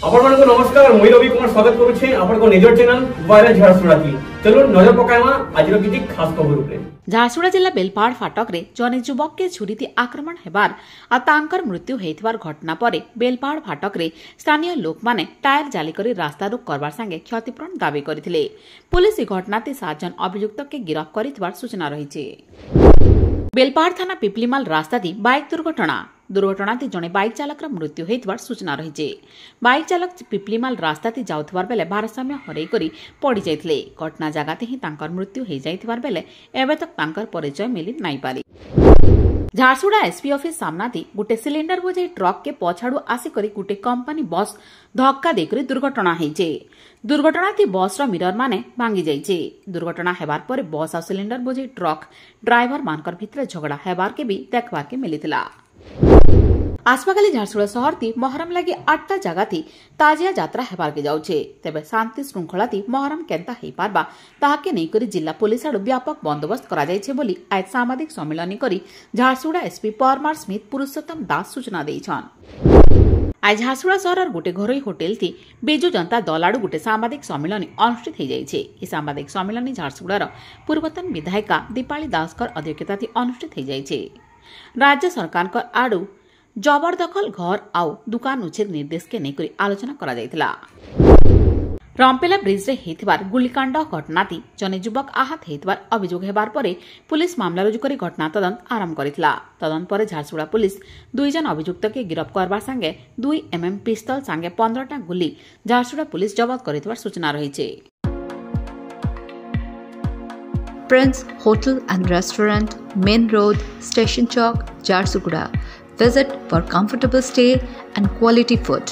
ଆପଣମାନଙ୍କୁ ନମସ୍କାର ମୁଁ ରବି କୁମାର ସ୍ୱାଗତ କରୁଛି ଆପଣଙ୍କ ନିଜର ଚ୍ୟାନେଲ ଭାଇରାଲ ଝାରସୁଗୁଡ଼ା କି चलो नजर पकाइमा आज किछि खास खबर उपरे। झारसुगुड़ा जिला बेलपाड़ फाटक रे जने युवक के छुरीति आक्रमण हेबार आ तांकर मृत्यु हेइथिबार घटना परे बेलपाड़ फाटक रे स्थानीय लोक माने टायर जाली करी रास्ता रोक करबार संगे क्षतिपूरण दाबी करथिले। पुलिस ई घटनाती 7 जन अभियुक्त के गिरफ्त करिथिबार सूचना रहिছে। बेलपाड़ थाना पिपलीमाल रास्ता दी बाइक दुर्घटनाती जने बाइक चालक मृत्यु होइथिबार सूचना रहिছে। बाइक चालक पिपलीमाल रास्ताती जाउथिबार बेले भारसाम्य हरई करी पड़ी जाइथिले। घटना जगाते ही तांकर मृत्यु होई जाइथिबार बेले एबे तक तांकर परिचय मिली नाइ पारी। झारसुगुड़ा एसपी ऑफिस सामना थी गुटे सिलिंडर बोझाई ट्रक के पछाड़ू आसी करी गुटे कंपनी बस धक्का देकरी दुर्घटना होइছে। दुर्घटना थी बस रो मिरर माने भांगी जाइছে। दुर्घटना हेबार परे बस आ सिलिंडर बोझाई ट्रक ड्राइवर मानकर भितरे झगड़ा हेबार के भी देखबार के मिलिथिला। आसपाकाली झारसुगुड़ा शहर थी मोहरम लगी 8टा जगह थी ताजिया यात्रा हेबार के जाउछे। तेबे शांति श्रृंखला थी मोहरम केंता हेई पारबा ताहाके नै करी जिला पुलिस आडु व्यापक बंदोबस्त करा जाइछे बोली आज सामाजिक सम्मेलन करी झारसुगुड़ा एसपी परमार स्मिथ पुरुषोत्तम दास सूचना देइछन। आज झारसुगुड़ा शहर गोटे घरोई होटेल थी बिजु जनता दल आडु गोटे सामाजिक सम्मेलन अनुष्ठित हो जाइछे। ई सामाजिक सम्मेलन झारसुगुड़ार पूर्वतन विधायिका दीपाली दासकर अध्यक्षता थी अनुष्ठित हो जाइछे। राज्य सरकार आडु जबरदखल घर आउ दुकान उच्छेद निर्देश के नेकरी आलोचना करा जाइथिला। रंपेला ब्रिज रे हेथिबार गुलिकांड घटना थी जने युवक आहत हेथिबार अभियोग हेबार परे पुलिस मामला रुजु करी घटना तदंत आरंभ करिथिला। तदंत परे झारसुगुड़ा पुलिस 2 जन अभियुक्त के गिरफ्त करबार संगे 2 mm पिस्तल संगे 15टा गुली झारसुगुड़ा पुलिस जब्त करिथिबार सूचना रहिছে। Prince Hotel and Restaurant, Main Road, Station Chowk, Jharsuguda. Visit for comfortable stay and quality food.